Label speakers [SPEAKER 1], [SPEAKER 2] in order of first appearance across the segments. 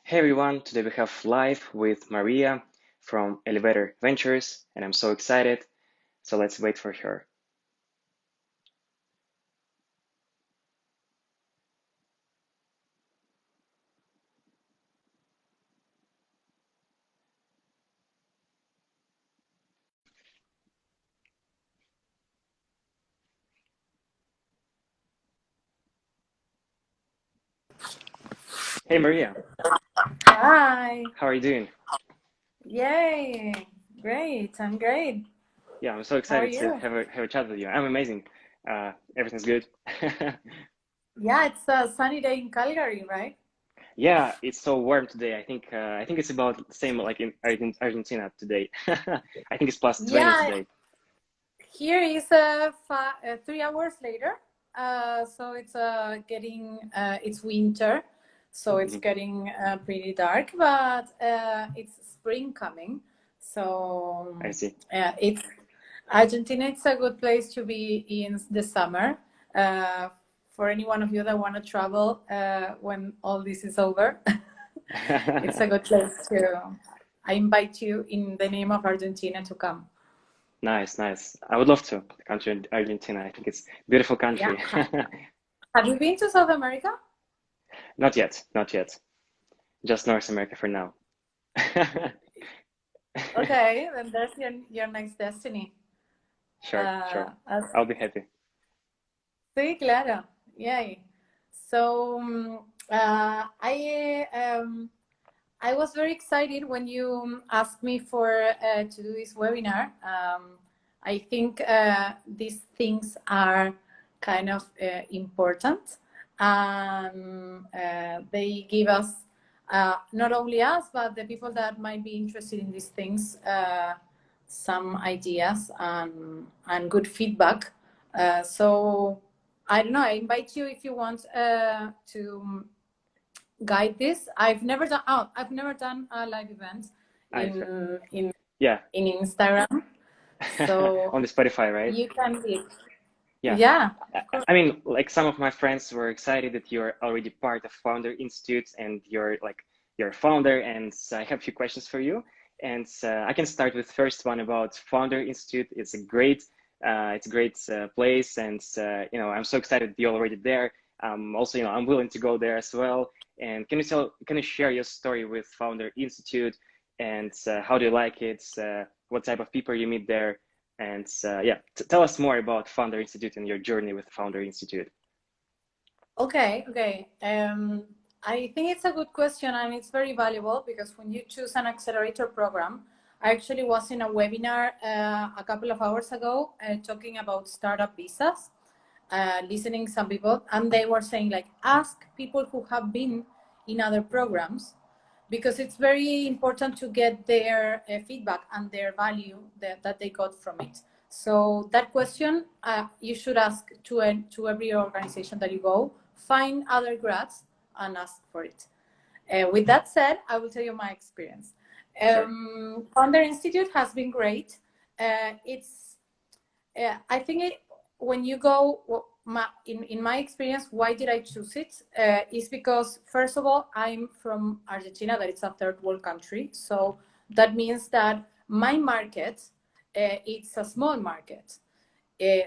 [SPEAKER 1] Hey everyone, today we have live with Maria from Elevator Ventures, and I'm so excited. So let's wait for her. Hey Maria,
[SPEAKER 2] Hi.
[SPEAKER 1] how are you doing?
[SPEAKER 2] Yay. Great. I'm great.
[SPEAKER 1] Yeah, I'm so
[SPEAKER 2] How are
[SPEAKER 1] excited to
[SPEAKER 2] you?
[SPEAKER 1] have a chat with you. I'm amazing. Everything's good.
[SPEAKER 2] Yeah, it's a sunny day in Calgary, right?
[SPEAKER 1] Yeah, it's so warm today. I think it's about the same like in Argentina today. I think it's plus 20
[SPEAKER 2] Yeah,
[SPEAKER 1] today.
[SPEAKER 2] here is 3 hours later. So it's getting it's winter, so it's
[SPEAKER 1] Mhm.
[SPEAKER 2] getting pretty dark, but it's spring coming. So
[SPEAKER 1] I see.
[SPEAKER 2] it's Argentina. It's a good place to be in the summer. Uh, for any one of you that want to travel when all this is over, it's a good place to. I invite you in the name of Argentina to come.
[SPEAKER 1] Nice, nice. I would love to come to Argentina. I think it's a beautiful
[SPEAKER 2] Yeah.
[SPEAKER 1] country.
[SPEAKER 2] Have you been to South America?
[SPEAKER 1] Not yet, not yet. Just North America for now.
[SPEAKER 2] Okay, then there's your next destiny.
[SPEAKER 1] Sure, sure.
[SPEAKER 2] Uh,
[SPEAKER 1] I'll be happy.
[SPEAKER 2] sí, claro. Yay. So I was very excited when you asked me for to do this webinar. I think these things are kind of important, and they give us not only us but the people that might be interested in these things some ideas and good feedback. So I don't know. I invite you if you want to guide this. I've never done a live event
[SPEAKER 1] I, yeah,
[SPEAKER 2] in Instagram, so
[SPEAKER 1] on the Spotify, right?
[SPEAKER 2] you can be.
[SPEAKER 1] Yeah.
[SPEAKER 2] Yeah,
[SPEAKER 1] I
[SPEAKER 2] of course.
[SPEAKER 1] I mean, like some of my friends were excited that you're already part of Founder Institute and you're a founder. And I have a few questions for you. And I can start with first one about Founder Institute. It's a great place, and I'm so excited you're already there. Also, I'm willing to go there as well. And can you share your story with Founder Institute, and how do you like it? What type of people you meet there? And yeah, tell us more about Founder Institute and your journey with Founder Institute.
[SPEAKER 2] Okay. I think it's a good question and it's very valuable because when you choose an accelerator program, I actually was in a webinar a couple of hours ago talking about startup visas, listening some people, and they were saying like, ask people who have been in other programs because it's very important to get their feedback and their value that they got from it. So that question you should ask to every organization that you go. Find other grads and ask for it. With that said, I will tell you my experience.
[SPEAKER 1] Sure.
[SPEAKER 2] Founder Institute has been great. It's I think when you go, in my experience, why did I choose it? Is because, first of all, I'm from Argentina, that it's a third world country. So that means that my market, it's a small market.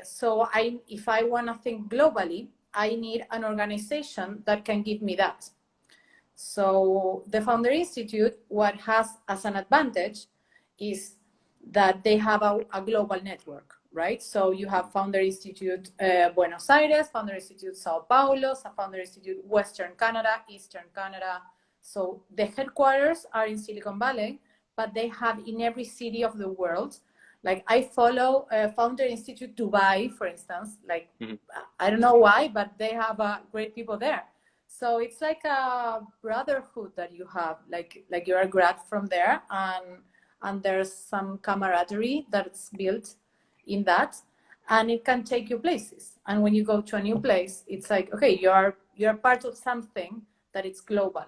[SPEAKER 2] So if I want to think globally, I need an organization that can give me that. So the Founder Institute, what has as an advantage is that they have a global network, right? So you have Founder Institute Buenos Aires, Founder Institute Sao Paulo, Founder Institute Western Canada, Eastern Canada. So the headquarters are in Silicon Valley, but they have in every city of the world. Like I follow Founder Institute Dubai, for instance. Like
[SPEAKER 1] Mhm.
[SPEAKER 2] I don't know why, but they have great people there. So it's like a brotherhood that you have, like you're a grad from there, and there's some camaraderie that's built in that, and it can take you places. And when you go to a new place, it's like, okay, you're part of something that it's global.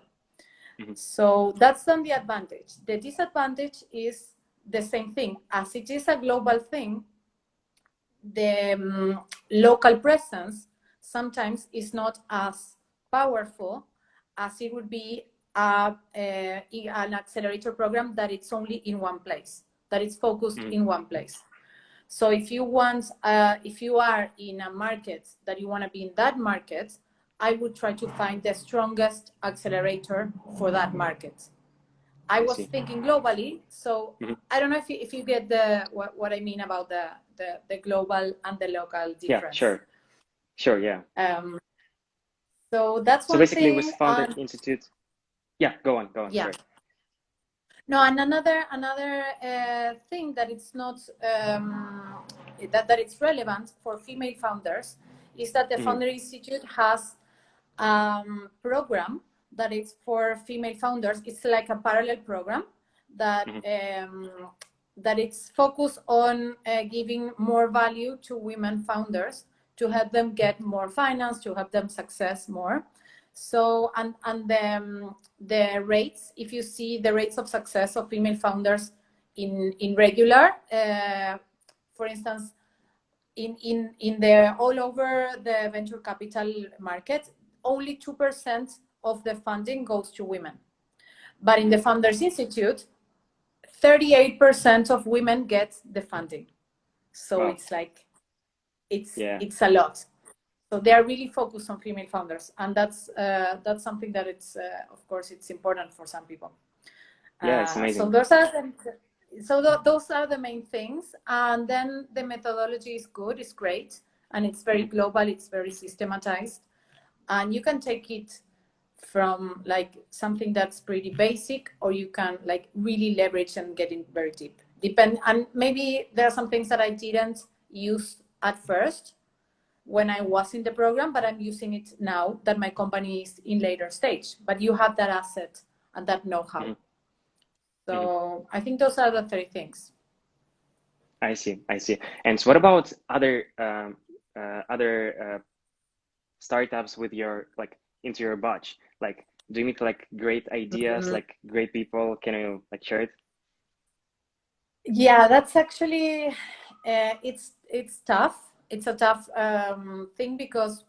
[SPEAKER 1] Mhm.
[SPEAKER 2] So that's then the advantage. The disadvantage is the same thing. As it is a global thing, the local presence sometimes is not as powerful as it would be an accelerator program that it's only in one place, that it's focused in one place. So if you want, if you are in a market that you want to be in that market, I would try to find the strongest accelerator for that market. I was thinking globally, so I don't know if you get what I mean about the global and the local difference.
[SPEAKER 1] Yeah, sure, yeah.
[SPEAKER 2] So that's one
[SPEAKER 1] basically
[SPEAKER 2] thing.
[SPEAKER 1] With Founder Institute, yeah, go on,
[SPEAKER 2] yeah.
[SPEAKER 1] sorry.
[SPEAKER 2] No, and another thing that it's not that it's relevant for female founders is that the Founder Institute has program that is for female founders. It's like a parallel program that that it's focused on giving more value to women founders, to help them get more finance, to help them success more. So and the rates, if you see the rates of success of female founders in regular, for instance, in the all over the venture capital market, only 2% of the funding goes to women. But in the Founders Institute, 38% of women get the funding. So it's like, it's a lot. So they are really focused on female founders. And that's something that it's, of course, it's important for some people.
[SPEAKER 1] Yeah, it's amazing.
[SPEAKER 2] So those are the main things. And then the methodology is good, it's great. And it's very global, it's very systematized. And you can take it from like something that's pretty basic, or you can like really leverage and get in very deep. And maybe there are some things that I didn't use at first when I was in the program, but I'm using it now that my company is in later stage. But you have that asset and that know-how. So I think those are the 3 things.
[SPEAKER 1] I see. And what about other startups with your like into your batch? Like, do you meet like great ideas, like great people? Can you like share it?
[SPEAKER 2] Yeah, that's actually it's tough. It's a tough thing because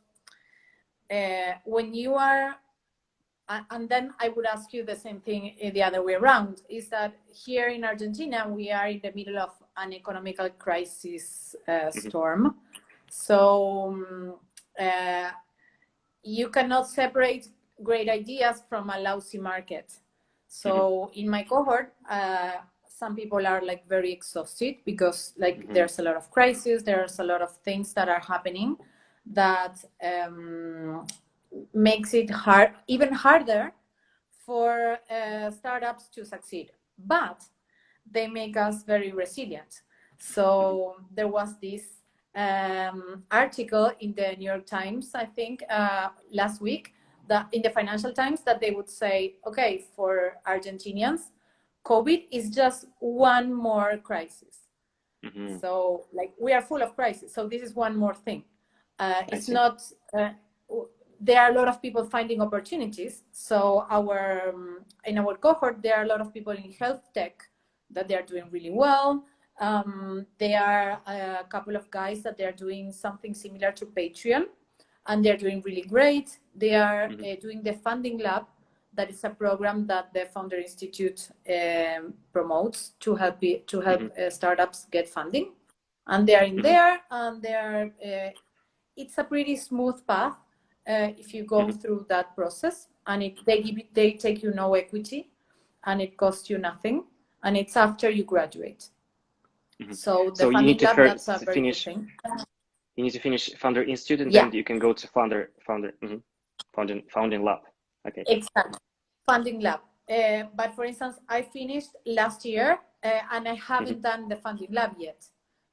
[SPEAKER 2] when you are, and then I would ask you the same thing the other way around, is that here in Argentina, we are in the middle of an economical crisis storm. So you cannot separate great ideas from a lousy market. So in my cohort, some people are like very exhausted because like there's a lot of crisis, there's a lot of things that are happening that makes it even harder for startups to succeed. But they make us very resilient. So there was this article in the New York Times, I think, last week, that in the Financial Times, that they would say, okay, for Argentinians, COVID is just one more crisis. So like we are full of crisis. So this is one more thing. It's not, there are a lot of people finding opportunities. So in our cohort, there are a lot of people in health tech that they are doing really well. There are a couple of guys that they're doing something similar to Patreon, and they're doing really great. They are doing the Funding Lab. That is a program that the Founder Institute promotes to help startups get funding. And they are in there, and it's a pretty smooth path if you go through that process. And they take you no equity, and it costs you nothing. And it's after you graduate. So the Funding Lab, that's a very good thing.
[SPEAKER 1] You need to finish Founder Institute, and then you can go to Founding Lab. Okay.
[SPEAKER 2] Exactly. Funding Lab. But for instance, I finished last year, and I haven't done the Funding Lab yet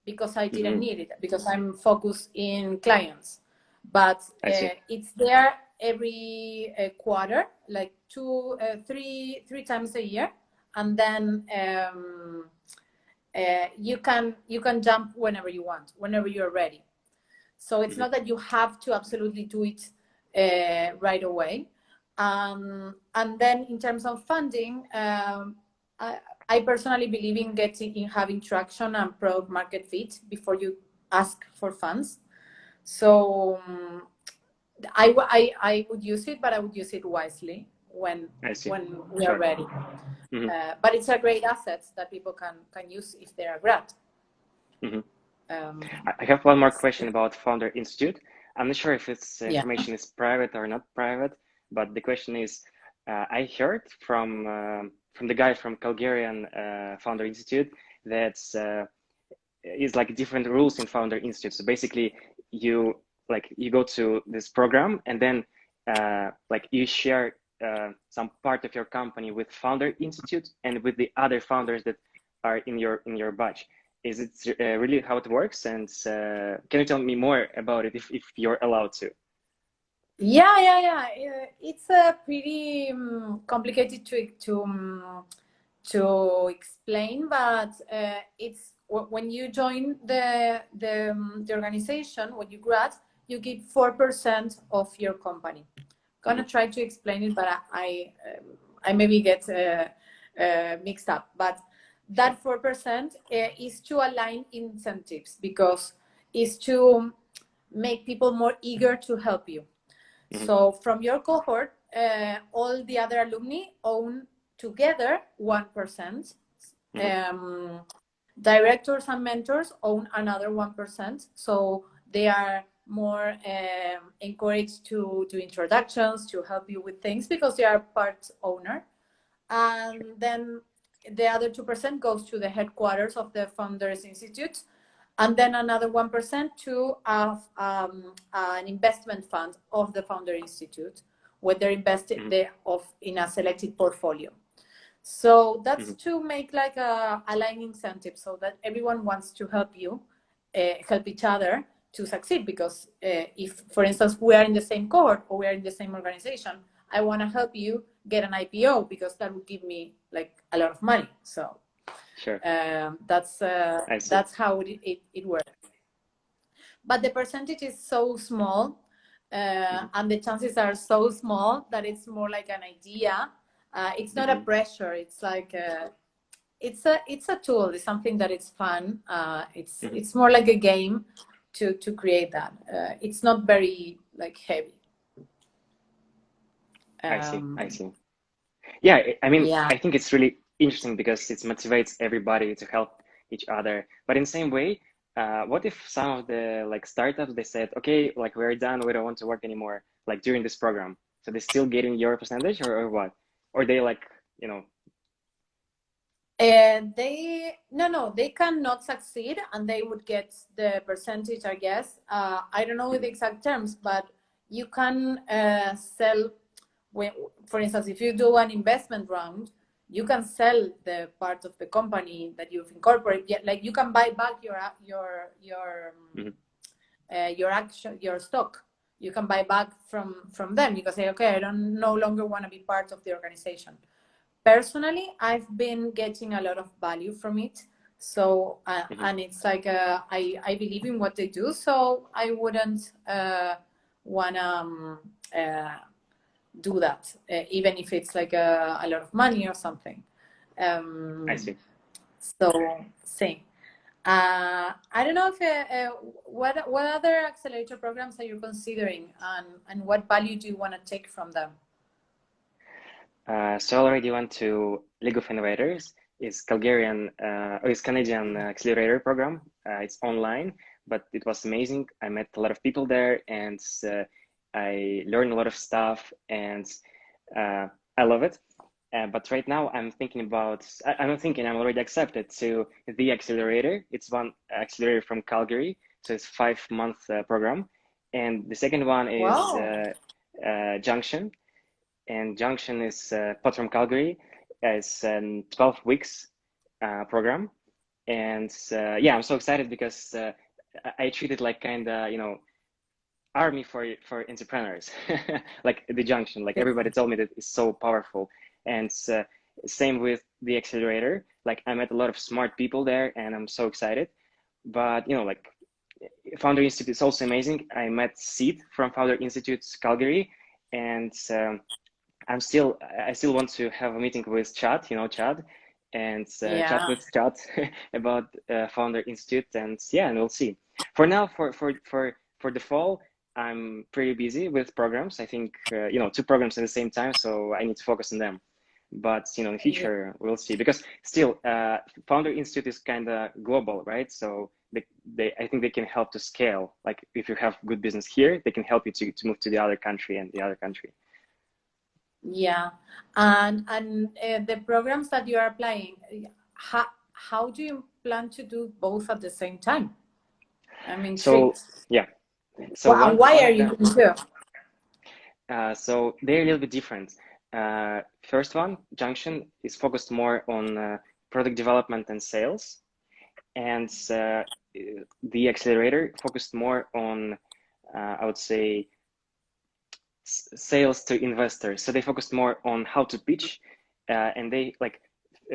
[SPEAKER 2] because I didn't need it, because I'm focused in clients. But it's there every quarter, like three times a year, and then you can jump whenever you want, whenever you're ready. So it's not that you have to absolutely do it right away. And then in terms of funding, I personally believe in having traction and product market fit before you ask for funds. So I would use it, but I would use it wisely. when
[SPEAKER 1] I see.
[SPEAKER 2] we are
[SPEAKER 1] Sure.
[SPEAKER 2] ready.
[SPEAKER 1] Mm-hmm.
[SPEAKER 2] But it's a great asset that people can use if they are grad.
[SPEAKER 1] Mm-hmm.
[SPEAKER 2] Um,
[SPEAKER 1] I have one more question about Founder Institute. I'm not sure if its
[SPEAKER 2] yeah.
[SPEAKER 1] information is private or not private, but the question is, I heard from the guy from Calgarian Founder Institute that is like different rules in Founder Institute. So basically, you you go to this program and then like you share some part of your company with Founder Institute and with the other founders that are in your batch. Is it really how it works? And can you tell me more about it if you're allowed to?
[SPEAKER 2] Yeah. It's pretty complicated to explain, but it's when you join the organization, when you grad, you get 4% of your company. Gonna try to explain it, but I maybe get mixed up. But that 4% is to align incentives because it's to make people more eager to help you. So from your cohort, all the other alumni own together 1%. Directors and mentors own another 1%. So they are more encouraged to do introductions, to help you with things because they are part owner. And then the other 2% goes to the headquarters of the Founders Institute, and then another 1% to an investment fund of the Founder Institute, where they're invested in a selected portfolio. So that's to make like a align incentive so that everyone wants to help you, help each other to succeed. Because if, for instance, we are in the same cohort or we are in the same organization, I want to help you get an IPO because that would give me like a lot of money. So
[SPEAKER 1] Sure.
[SPEAKER 2] That's how it works. But the percentage is so small, and the chances are so small that it's more like an idea. It's not a pressure. It's like it's a tool. It's something that it's fun. It's more like a game to create that. It's not very like heavy.
[SPEAKER 1] I see. Yeah, I mean,
[SPEAKER 2] Yeah.
[SPEAKER 1] I think it's really interesting because it motivates everybody to help each other. But in the same way, what if some of the like startups they said, okay, like we're done, we don't want to work anymore, like during this program. So they're still getting your percentage or what? Or they like, you know.
[SPEAKER 2] They cannot succeed and they would get the percentage, I guess. I don't know the exact terms, but you can sell for instance, if you do an investment round, you can sell the part of the company that you've incorporated. Like you can buy back your action, your stock. You can buy back from them. You can say, okay, I don't no longer want to be part of the organization. Personally, I've been getting a lot of value from it. So and it's like I believe in what they do, so I wouldn't wanna do that, even if it's like a lot of money or something.
[SPEAKER 1] I see.
[SPEAKER 2] So same. I don't know if what other accelerator programs are you considering, and what value do you want to take from them?
[SPEAKER 1] So I already went to League of Innovators. It's Canadian accelerator program. It's online, but it was amazing. I met a lot of people there, and I learned a lot of stuff, and I love it. But right now, I'm thinking about. I'm not thinking. I'm already accepted to the accelerator. It's one accelerator from Calgary, so it's 5-month program, and the second one is Junction. And Junction is part from Calgary. It's 12 weeks program, and yeah, I'm so excited because I treat it like kind of army for entrepreneurs, like the Junction. Like everybody told me that it's so powerful, and same with the accelerator. Like I met a lot of smart people there, and I'm so excited. But like Founder Institute is also amazing. I met Sid from Founder Institute Calgary, and I still want to have a meeting with Chad, Chad, and chat with Chad about Founder Institute, and yeah, and we'll see. For now, for the fall, I'm pretty busy with programs. I think, you know, two programs at the same time, so I need to focus on them. But, you know, in the
[SPEAKER 2] Yeah.
[SPEAKER 1] future, we'll see. Because still, Founder Institute is kind of global, right? So I think they can help to scale. Like if you have good business here, they can help you to move to the other country and the other country.
[SPEAKER 2] Yeah, and the programs that you are applying, how do you plan to do both at the same time? I'm
[SPEAKER 1] So
[SPEAKER 2] intrigued.
[SPEAKER 1] yeah, so
[SPEAKER 2] Well, and why
[SPEAKER 1] one
[SPEAKER 2] are
[SPEAKER 1] of
[SPEAKER 2] you
[SPEAKER 1] them,
[SPEAKER 2] doing two?
[SPEAKER 1] so they're a little bit different. First one, Junction, is focused more on product development and sales, and the accelerator focused more on, I would say, sales to investors. So they focused more on how to pitch, and they like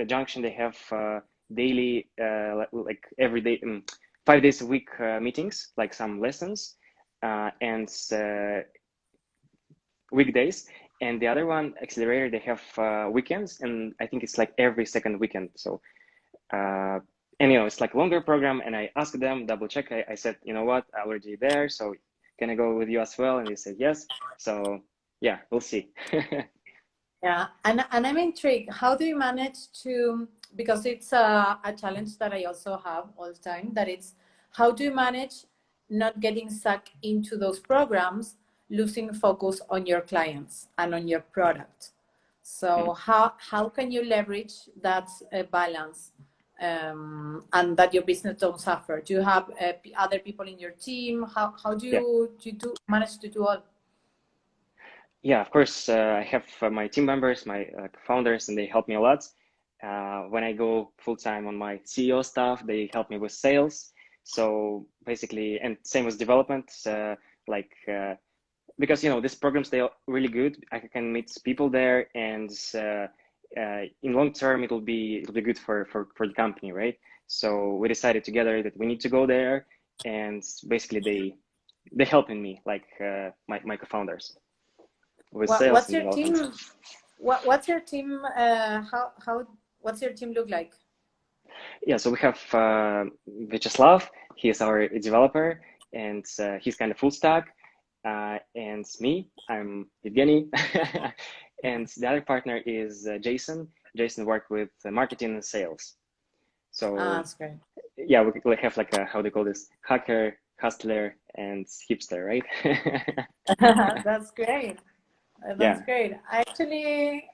[SPEAKER 1] Junction. They have daily, like every day, 5 days a week meetings, like some lessons, and weekdays. And the other one, Accelerator, they have weekends, and I think it's like every second weekend. So and you know, it's like longer program, and I asked them, double check. I said, you know what, I'm already there, so can I go with you as well? And they said yes. So yeah, we'll see.
[SPEAKER 2] Yeah, and I'm intrigued. How do you manage to, because it's a challenge that I also have all the time, that it's how do you manage not getting sucked into those programs, losing focus on your clients and on your product? So how can you leverage that balance, and that your business don't suffer? Do you have other people in your team? How do
[SPEAKER 1] Yeah,
[SPEAKER 2] you manage to do all?
[SPEAKER 1] yeah, of course. I have my team members, my founders, and they help me a lot. When I go full time on my CEO stuff, they help me with sales. So basically, and same with development. Like because you know these programs, they are really good. I can meet people there, and in long term it'll be good for the company, right? So we decided together that we need to go there, and basically they helping me, like my co-founders with sales
[SPEAKER 2] What's
[SPEAKER 1] and
[SPEAKER 2] your
[SPEAKER 1] development.
[SPEAKER 2] team? What's your team? How what's your team look like?
[SPEAKER 1] Yeah, so we have Vyacheslav. He is our developer, and he's kind of full stack. And me, I'm Evgeny. And the other partner is Jason. Jason worked with marketing and sales.
[SPEAKER 2] Ah,
[SPEAKER 1] So
[SPEAKER 2] that's great.
[SPEAKER 1] yeah, we have like a, how do you call this, hacker, hustler, and hipster, right?
[SPEAKER 2] That's great. That's
[SPEAKER 1] Yeah.
[SPEAKER 2] great. Actually,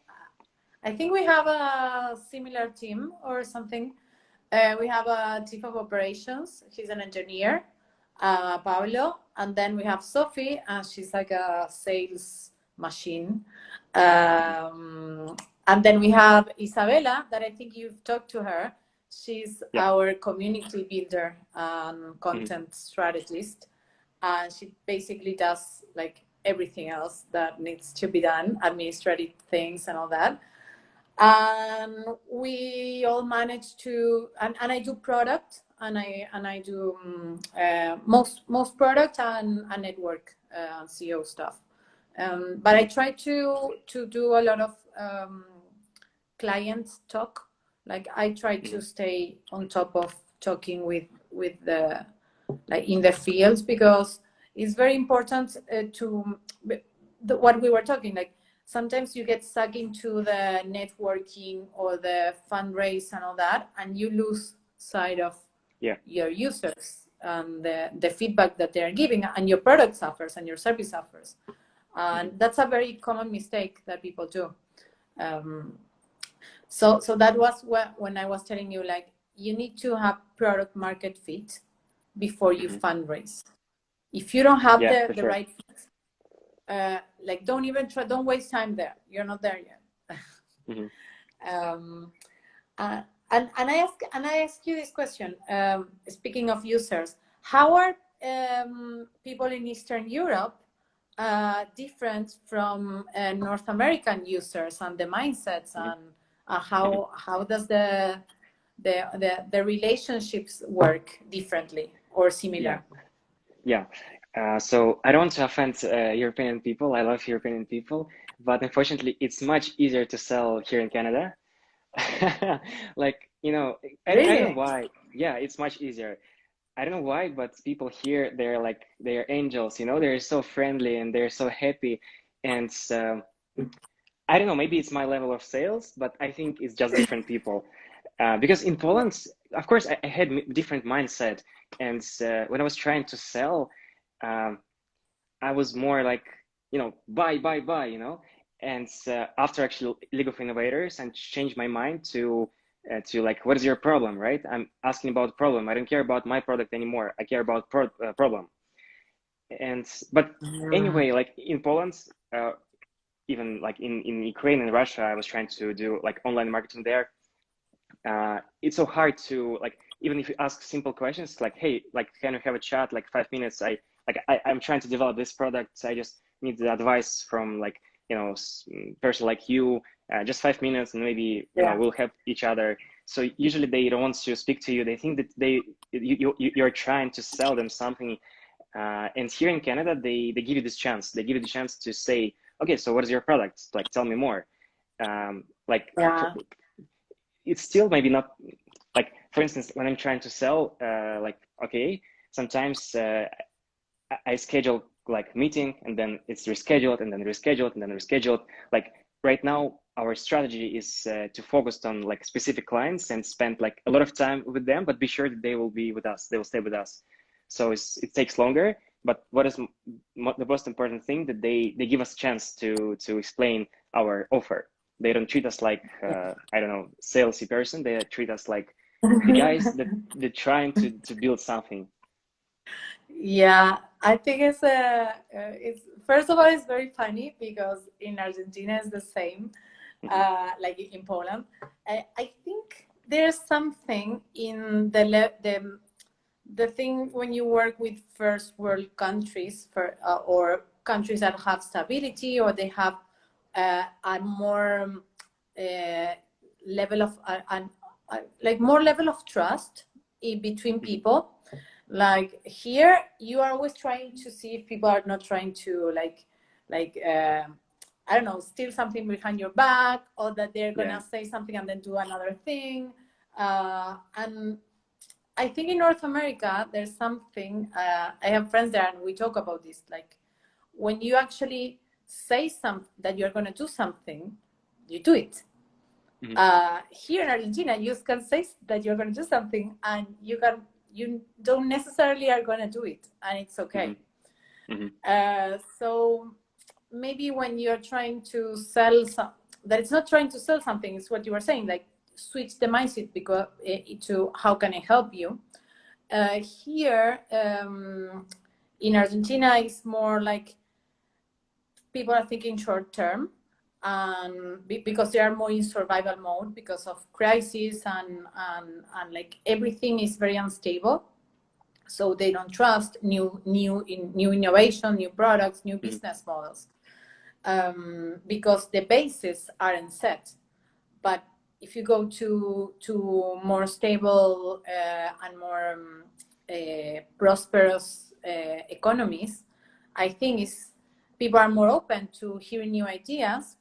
[SPEAKER 2] I think we have a similar team or something. We have a chief of operations. He's an engineer, Pablo, and then we have Sophie, and she's like a sales machine.
[SPEAKER 1] Mhm.
[SPEAKER 2] And then we have Isabella, that I think you've talked to her. She's
[SPEAKER 1] Yeah.
[SPEAKER 2] our community builder and
[SPEAKER 1] Mhm.
[SPEAKER 2] content strategist, and she basically does like everything else that needs to be done, administrative things and all that. And we all manage to, and I do product, and I do most product and network CEO stuff. But I try to do a lot of client talk. Like I try to
[SPEAKER 1] Mhm.
[SPEAKER 2] stay on top of talking with the, like in the field, because it's very important to what we were talking, like sometimes you get stuck into the networking or the fundraise and all that, and you lose sight of
[SPEAKER 1] Yeah.
[SPEAKER 2] your users and the feedback that they're giving, and your product suffers and your service suffers.
[SPEAKER 1] Mhm.
[SPEAKER 2] And that's a very common mistake that people do. So that was when I was telling you, like, you need to have product market fit before you
[SPEAKER 1] Mhm.
[SPEAKER 2] fundraise. If you don't have
[SPEAKER 1] Yeah, for
[SPEAKER 2] the
[SPEAKER 1] sure.
[SPEAKER 2] right fit, like don't even try, don't waste time there. You're not there yet.
[SPEAKER 1] Mhm.
[SPEAKER 2] um, and I ask you this question. Speaking of users, how are people in Eastern Europe different from North American users and the mindsets,
[SPEAKER 1] Mhm.
[SPEAKER 2] and
[SPEAKER 1] Mhm.
[SPEAKER 2] how does the relationships work differently or
[SPEAKER 1] Yeah.
[SPEAKER 2] similar?
[SPEAKER 1] Yeah. So I don't want to offend European people. I love European people, but unfortunately, it's much easier to sell here in Canada. Like, you know, I don't know
[SPEAKER 2] Really?
[SPEAKER 1] why. Yeah, it's much easier. I don't know why, but people here, they're like, they're angels, you know, they're so friendly and they're so happy. And I don't know, maybe it's my level of sales, but I think it's just different people. Because in Poland, of course, I had different mindset. And when I was trying to sell, um, I was more like, you know, buy, you know. And after actually League of Innovators, and changed my mind to like, what is your problem, right? I'm asking about problem. I don't care about my product anymore. I care about problem. And but
[SPEAKER 2] Mm.
[SPEAKER 1] anyway, like in Poland, even like in Ukraine and Russia, I was trying to do like online marketing there. It's so hard to like, even if you ask simple questions like, hey, like, can we have a chat like 5 minutes? I'm trying to develop this product. I just need the advice from like, you know, person like you, just 5 minutes, and maybe, you know,
[SPEAKER 2] Yeah.
[SPEAKER 1] we'll help each other. So usually they don't want to speak to you. They think that you're trying to sell them something. And here in Canada, they give you this chance. They give you the chance to say, okay, so what is your product? Like, tell me more. Like,
[SPEAKER 2] Yeah.
[SPEAKER 1] it's still maybe not like, for instance, when I'm trying to sell, like, okay, sometimes I schedule like meeting, and then it's rescheduled, and then rescheduled, and then rescheduled. Like right now, our strategy is to focus on like specific clients and spend like a lot of time with them, but be sure that they will be with us. They will stay with us. So it takes longer. But what is the most important thing, that they give us a chance to explain our offer. They don't treat us like I don't know, salesy person. They treat us like the guys that they're trying to build something.
[SPEAKER 2] Yeah, I think it's first of all, it's very funny because in Argentina it's the same,
[SPEAKER 1] Mm-hmm.
[SPEAKER 2] like in Poland. I think there's something in the thing when you work with first world countries or countries that have stability, or they have a more uh, level of like more level of trust in between
[SPEAKER 1] Mm-hmm.
[SPEAKER 2] people. Like here, you are always trying to see if people are not trying to like I don't know, steal something behind your back, or that they're
[SPEAKER 1] Yeah.
[SPEAKER 2] gonna say something and then do another thing. And I think in North America, there's something. I have friends there, and we talk about this. Like when you actually say some that you're gonna do something, you do it.
[SPEAKER 1] Mm-hmm.
[SPEAKER 2] Here in Argentina, you can say that you're going to do something, and you don't necessarily are going to do it, and it's okay.
[SPEAKER 1] Mm-hmm.
[SPEAKER 2] So maybe when you're trying to sell that it's not trying to sell something, it's what you were saying, like switch the mindset because to how can I help you. Here in Argentina, it's more like people are thinking short term, and because they are more in survival mode because of crisis, and like everything is very unstable, so they don't trust new innovation, new products, new
[SPEAKER 1] Mm-hmm.
[SPEAKER 2] business models, because the bases aren't set. But if you go to more stable and more prosperous economies, I think is people are more open to hearing new ideas,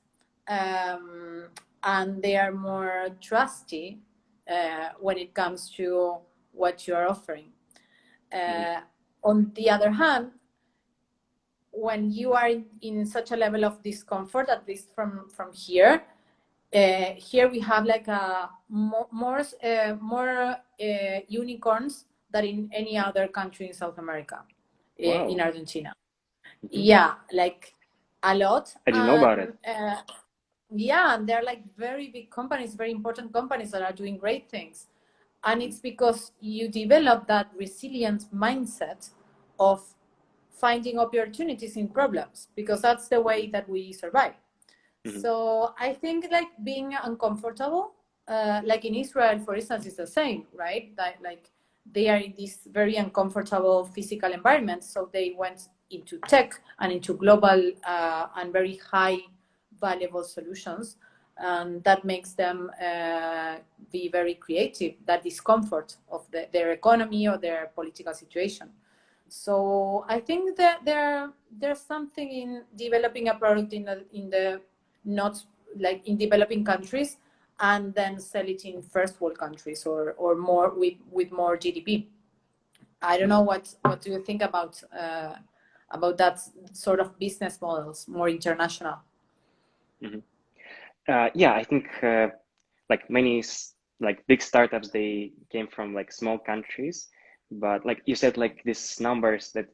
[SPEAKER 2] um, and they are more trusty when it comes to what you are offering.
[SPEAKER 1] Mm-hmm.
[SPEAKER 2] Uh, on the other hand, when you are in such a level of discomfort, at least from here, here we have like a more unicorns than in any other country in South America, in
[SPEAKER 1] Wow.
[SPEAKER 2] Argentina.
[SPEAKER 1] Mm-hmm.
[SPEAKER 2] Yeah, like a lot.
[SPEAKER 1] I didn't know about it.
[SPEAKER 2] And yeah, and they're like very big companies, very important companies that are doing great things. And
[SPEAKER 1] Mm-hmm.
[SPEAKER 2] it's because you develop that resilient mindset of finding opportunities in problems, because that's the
[SPEAKER 1] Mm-hmm.
[SPEAKER 2] way that we survive.
[SPEAKER 1] Mm-hmm.
[SPEAKER 2] So I think like being uncomfortable, like in Israel, for instance, is the same, right? That like they are in this very uncomfortable physical environment, so they went into tech and into global and very high valuable solutions, and that makes them be very creative. That discomfort of their economy or their political situation. So I think that there's something in developing a product in the not like in developing countries, and then sell it in first world countries or more with more GDP. I don't know what do you think about that sort of business models, more international?
[SPEAKER 1] Yeah, I think like many like big startups, they came from like small countries, but like you said, like these numbers that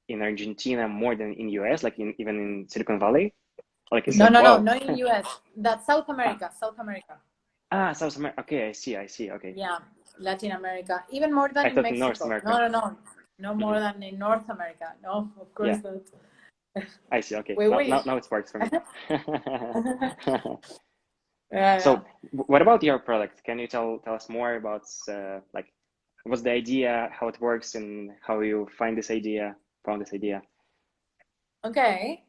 [SPEAKER 1] in Argentina more than in US, like even in Silicon Valley, like it's
[SPEAKER 2] No,
[SPEAKER 1] like
[SPEAKER 2] no, no,
[SPEAKER 1] wow.
[SPEAKER 2] not in US. That's South
[SPEAKER 1] Ah,
[SPEAKER 2] America, South America.
[SPEAKER 1] South America. Okay, I see. Okay.
[SPEAKER 2] Yeah, Latin America, even more than
[SPEAKER 1] I
[SPEAKER 2] in
[SPEAKER 1] thought in North
[SPEAKER 2] Mexico. No,
[SPEAKER 1] America.
[SPEAKER 2] no, no, no more than in North America. No, of
[SPEAKER 1] Yeah,
[SPEAKER 2] course not.
[SPEAKER 1] I see. Okay,
[SPEAKER 2] We wish.
[SPEAKER 1] now it works for me.
[SPEAKER 2] Yeah.
[SPEAKER 1] So, what about your product? Can you tell us more about like what's the idea, how it works, and how you found this idea?
[SPEAKER 2] Okay.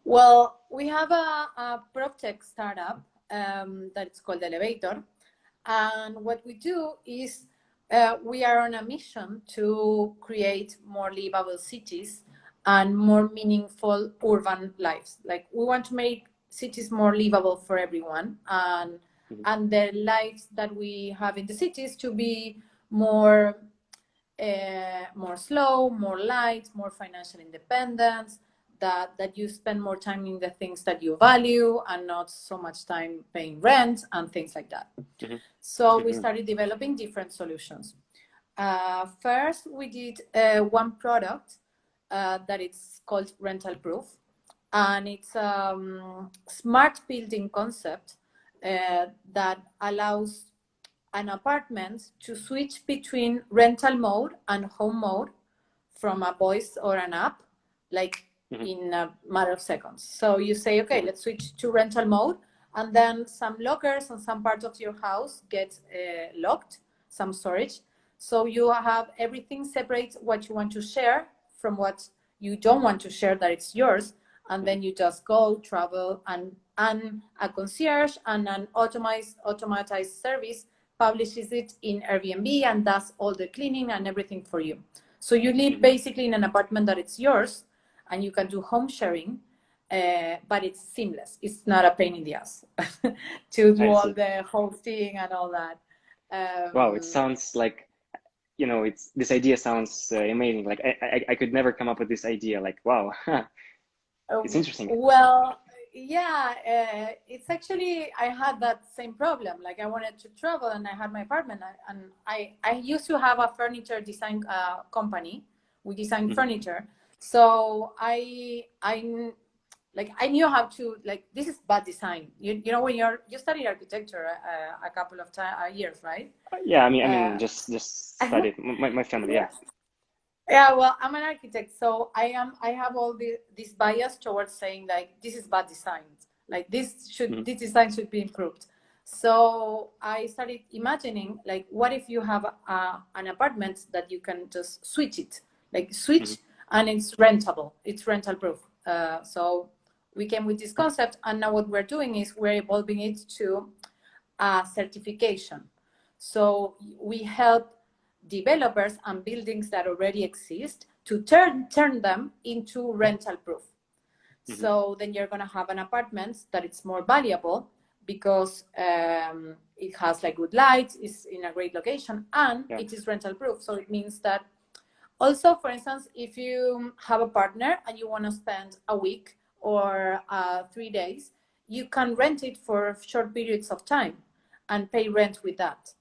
[SPEAKER 2] Well, we have a PropTech startup that's called Elevator. And what we do is we are on a mission to create more livable cities and more meaningful urban lives. Like we want to make cities more livable for everyone, and the lives that we have in the cities to be more more slow, more light, more financial independence, that you spend more time in the things that you value and not so much time paying rent and things like that. So we started developing different solutions. First, we did one product that is called Rental Proof, and it's a smart building concept that allows an apartment to switch between rental mode and home mode from a voice or an app, like in a matter of seconds. So you say, okay, let's switch to rental mode, and then some lockers on some parts of your house get locked, some storage. So you have everything separate what you want to share from what you don't want to share that it's yours, and then you just go travel, and a concierge and an automatized service publishes it in Airbnb and does all the cleaning and everything for you. So you live basically in an apartment that it's yours, and you can do home sharing, but it's seamless. It's not a pain in the ass to do all the hosting and all that.
[SPEAKER 1] Wow, it sounds like, you know, it's this idea sounds amazing. Like I could never come up with this idea. Like, wow, it's interesting.
[SPEAKER 2] Well, yeah, it's actually, I had that same problem. Like I wanted to travel and I had my apartment, and I used to have a furniture design company. We design furniture. So I knew how to, like, this is bad design. You know, when you studied architecture a couple of years, right?
[SPEAKER 1] Yeah, I mean, just studied my family. Yeah.
[SPEAKER 2] Yeah, well, I'm an architect, so I have all this bias towards saying like this is bad design, like this design should be improved. So I started imagining, like, what if you have an apartment that you can just switch it, like switch, and it's rentable, it's rental proof. So we came with this concept, and now what we're doing is we're evolving it to a certification. So we help developers and buildings that already exist to turn them into rental proof. So then you're going to have an apartment that it's more valuable because it has like good lights, is in a great location, and it is rental proof. So it means that also, for instance, if you have a partner and you want to spend a week or 3 days, you can rent it for short periods of time and pay rent with that,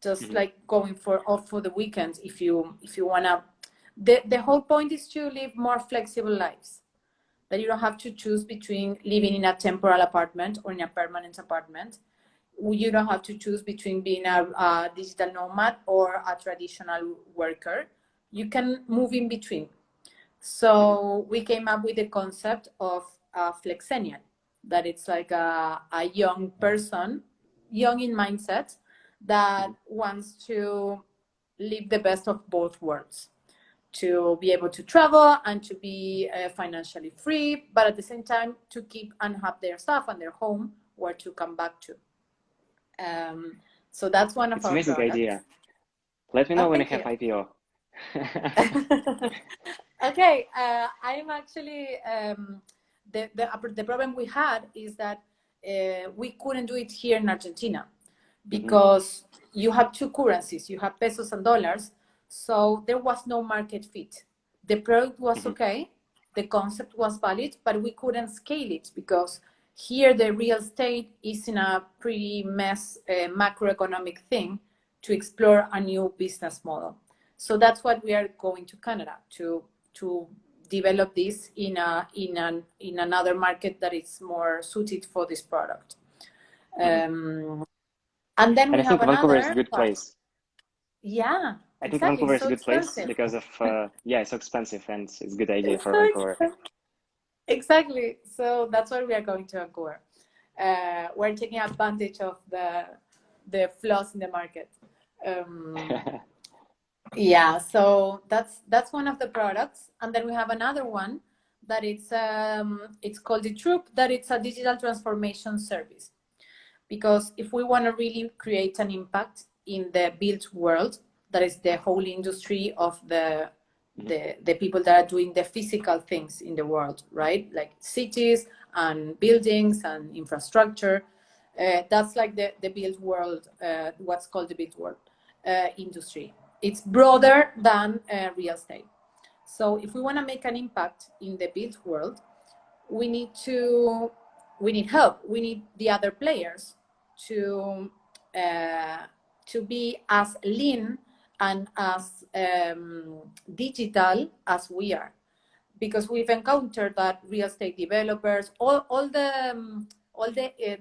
[SPEAKER 2] just like going off for the weekend if you wanna. The whole point is to live more flexible lives, that you don't have to choose between living in a temporal apartment or in a permanent apartment. You don't have to choose between being a digital nomad or a traditional worker. You can move in between. So we came up with the concept of flexennial, that it's like a young person, young in mindset, that wants to live the best of both worlds, to be able to travel and to be financially free, but at the same time to keep and have their stuff and their home where to come back to. So that's one of
[SPEAKER 1] It's
[SPEAKER 2] our
[SPEAKER 1] amazing
[SPEAKER 2] products.
[SPEAKER 1] idea. Let me know when I
[SPEAKER 2] Thank
[SPEAKER 1] have
[SPEAKER 2] you.
[SPEAKER 1] IPO.
[SPEAKER 2] Okay, I'm actually the problem we had is that we couldn't do it here in Argentina because you have two currencies. You have pesos and dollars, So there was no market fit. The product was okay, the concept was valid, but we couldn't scale it because here the real estate is in a pretty macroeconomic thing to explore a new business model. So that's what we are going to Canada to develop this in another market that is more suited for this product. And then
[SPEAKER 1] And
[SPEAKER 2] we
[SPEAKER 1] I think
[SPEAKER 2] have
[SPEAKER 1] Vancouver is a
[SPEAKER 2] another
[SPEAKER 1] good
[SPEAKER 2] part.
[SPEAKER 1] place.
[SPEAKER 2] Yeah,
[SPEAKER 1] I think
[SPEAKER 2] exactly.
[SPEAKER 1] Vancouver is
[SPEAKER 2] So
[SPEAKER 1] a good place
[SPEAKER 2] expensive.
[SPEAKER 1] because of yeah, it's so expensive and it's a good idea
[SPEAKER 2] It's
[SPEAKER 1] for
[SPEAKER 2] so
[SPEAKER 1] Vancouver.
[SPEAKER 2] expensive. Exactly. So that's why we are going to Vancouver. We're taking advantage of the flaws in the market. Yeah, so that's one of the products, and then we have another one that it's called the Troop, that it's a digital transformation service. Because if we want to really create an impact in the built world, that is the whole industry of the people that are doing the physical things in the world, right? Like cities and buildings and infrastructure. That's like the built world, what's called the built world industry. It's broader than real estate. So if we want to make an impact in the built world, we need help. We need the other players to be as lean and as digital as we are, because we've encountered that real estate developers, all the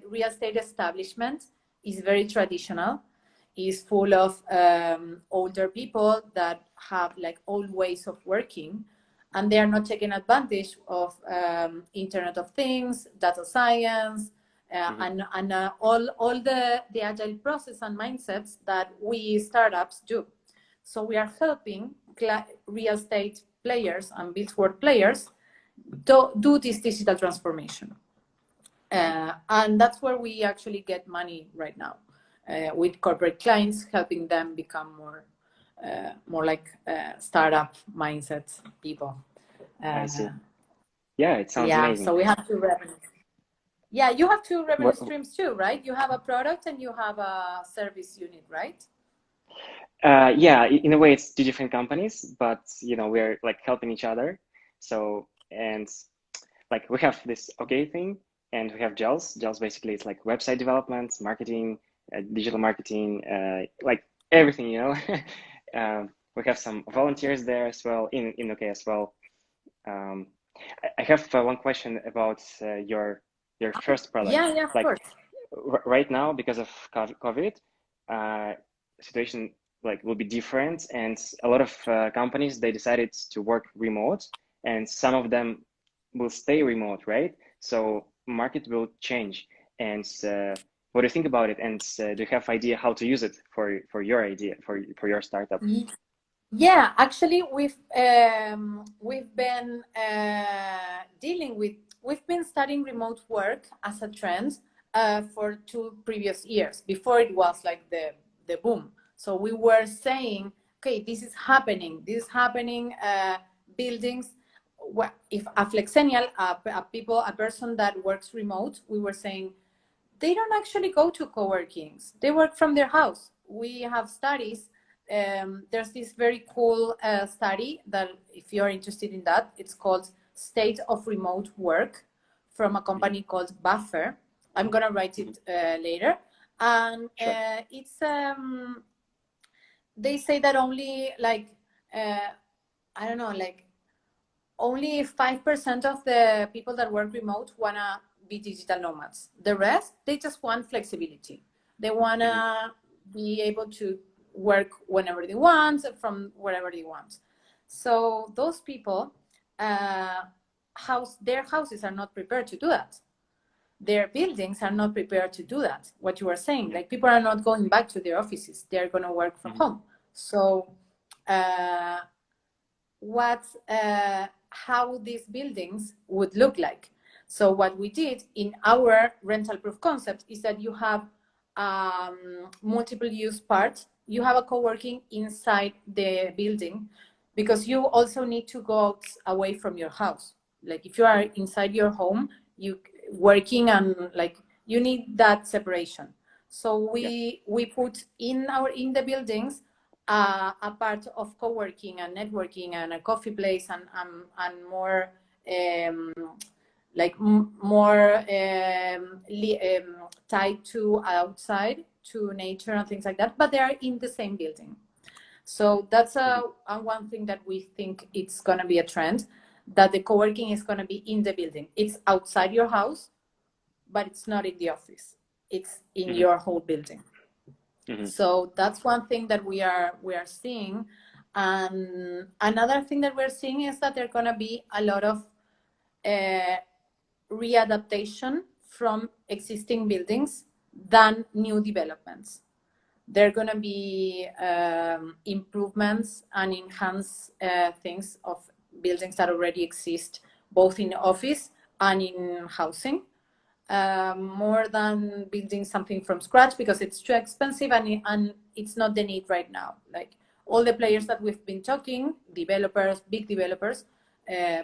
[SPEAKER 2] real estate establishment is very traditional, is full of older people that have like old ways of working, and they are not taking advantage of Internet of Things, data science, and all the agile process and mindsets that we startups do. So we are helping real estate players and built world players to do this digital transformation. And that's where we actually get money right now, with corporate clients, helping them become more like startup mindset people.
[SPEAKER 1] I see. Yeah, it sounds
[SPEAKER 2] Yeah,
[SPEAKER 1] amazing.
[SPEAKER 2] so we have two revenue. Yeah, you have two revenue streams too, right? You have a product and you have a service unit, right?
[SPEAKER 1] Yeah, in a way, it's two different companies, but we're like helping each other. So, and like we have this Okeh thing, and we have Gels. Gels basically it's like website development, marketing, digital marketing, like everything. We have some volunteers there as well in Okeh as well. I have one question about your first product.
[SPEAKER 2] Yeah, of
[SPEAKER 1] Like
[SPEAKER 2] course.
[SPEAKER 1] right now, because of COVID, situation like will be different, and a lot of companies they decided to work remote, and some of them will stay remote, right? So market will change. And what do you think about it? And do you have idea how to use it for your idea for your startup?
[SPEAKER 2] Yeah, actually, we've been we've been studying remote work as a trend for 2 previous years. Before it was like the boom. So we were saying, okay, this is happening. This is happening. Buildings. If a flexennial, a person that works remote, we were saying they don't actually go to co-workings. They work from their house. We have studies. There's this very cool study that if you're interested in that, it's called State of Remote Work from a company called Buffer. I'm going to write it later. And
[SPEAKER 1] Sure.
[SPEAKER 2] it's, they say that only like, I don't know, like only 5% of the people that work remote want to be digital nomads. The rest, they just want flexibility. They want to be able to work whenever they want, from wherever they want. So those people, their houses are not prepared to do that. Their buildings are not prepared to do that. What you were saying, like people are not going back to their offices. They're going to work from home. So how these buildings would look like. So what we did in our rental proof concept is that you have multiple use parts. You have a co-working inside the building, because you also need to go out away from your house. Like if you are inside your home, you working, and like you need that separation. So we put in the buildings a part of co-working and networking and a coffee place and more like more tied to outside, to nature and things like that, but they are in the same building. So that's a one thing that we think it's going to be a trend, that the co-working is going to be in the building. It's outside your house, but it's not in the office. It's in your whole building. So that's one thing that we are seeing. And another thing that we're seeing is that there's going to be a lot of readaptation from existing buildings than new developments. There are going to be improvements and enhanced things of buildings that already exist, both in office and in housing. More than building something from scratch, because it's too expensive and it's not the need right now. Like all the players that we've been talking, developers, big developers,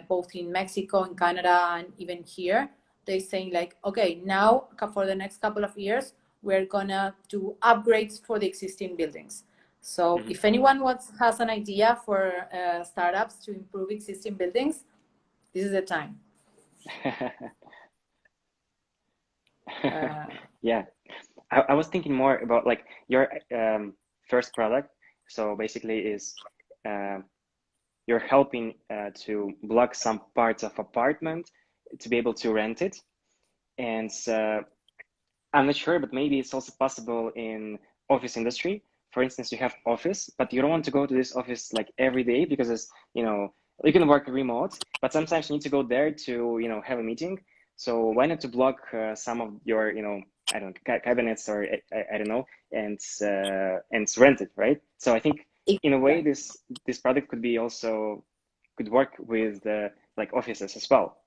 [SPEAKER 2] both in Mexico and Canada and even here, they're saying like, okay, now for the next couple of years, we're gonna do upgrades for the existing buildings. So if anyone has an idea for startups to improve existing buildings, this is the time.
[SPEAKER 1] Yeah, I was thinking more about like your first product. So basically is you're helping to block some parts of apartment to be able to rent it. And I'm not sure, but maybe it's also possible in office industry. For instance, you have office, but you don't want to go to this office like every day because it's, you know, you can work remote, but sometimes you need to go there to, you know, have a meeting. So why not to block some of your, you know, I don't know, cabinets or I don't know, and rent it, right? So I think in a way this product could be also could work with like offices as well.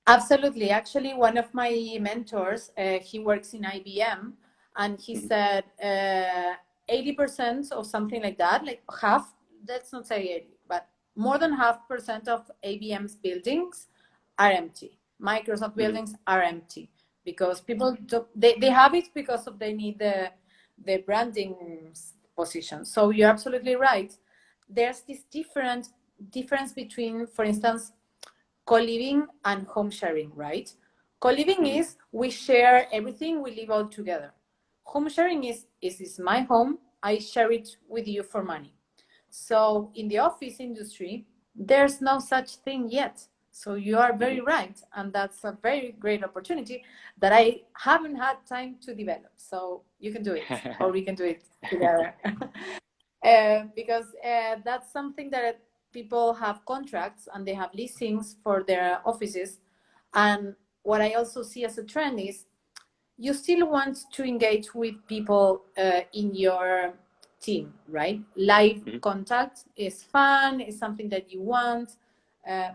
[SPEAKER 2] Absolutely. Actually, one of my mentors, he works in IBM, and he said 80% or something like that, like half, let's not say 80, but more than 50% of IBM's buildings are empty. Microsoft buildings are empty because people they have it because of they need the branding position. So you're absolutely right. There's this difference between, for instance, co-living and home sharing, right? Co-living is we share everything, we live all together. Home sharing is this my home, I share it with you for money. So in the office industry, there's no such thing yet. So you are very right, and that's a very great opportunity that I haven't had time to develop. So you can do it, or we can do it together. Because that's something that people have contracts and they have leasings for their offices. And what I also see as a trend is you still want to engage with people in your team, right? Live contact is fun, is something that you want,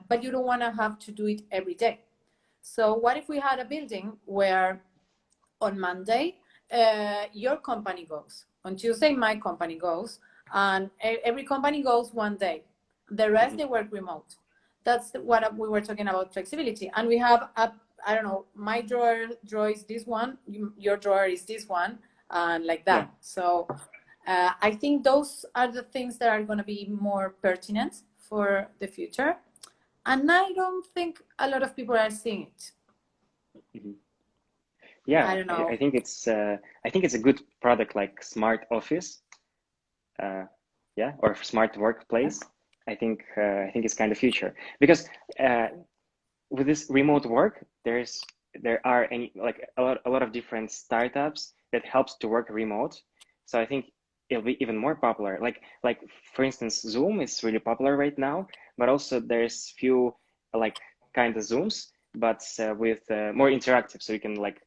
[SPEAKER 2] but you don't want to have to do it every day. So what if we had a building where on Monday your company goes, on Tuesday my company goes, and every company goes one day. The rest they work remote. That's what we were talking about, flexibility. And we have I don't know, my drawer is this one, your drawer is this one, and like that. Yeah. So I think those are the things that are going to be more pertinent for the future. And I don't think a lot of people are seeing it.
[SPEAKER 1] Yeah,
[SPEAKER 2] I don't know.
[SPEAKER 1] I think it's a good product like smart office, yeah, or smart workplace. I think it's kind of future because with this remote work, there are a lot of different startups that helps to work remote. So I think it'll be even more popular. Like for instance, Zoom is really popular right now, but also there's few like kind of Zooms, but with more interactive, so you can like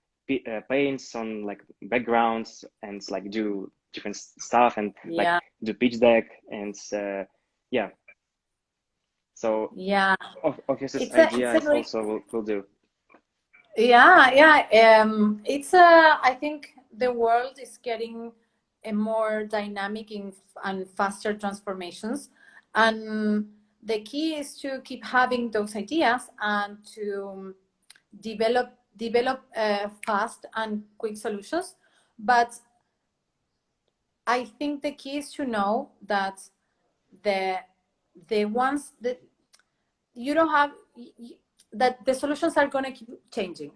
[SPEAKER 1] paints on like backgrounds and like do different stuff and like do pitch deck and yeah. So
[SPEAKER 2] yeah,
[SPEAKER 1] office's idea is also will do.
[SPEAKER 2] Yeah. It's I think the world is getting a more dynamic and faster transformations, and the key is to keep having those ideas and to develop fast and quick solutions. But I think the key is to know that the ones that you don't have, that the solutions are going to keep changing.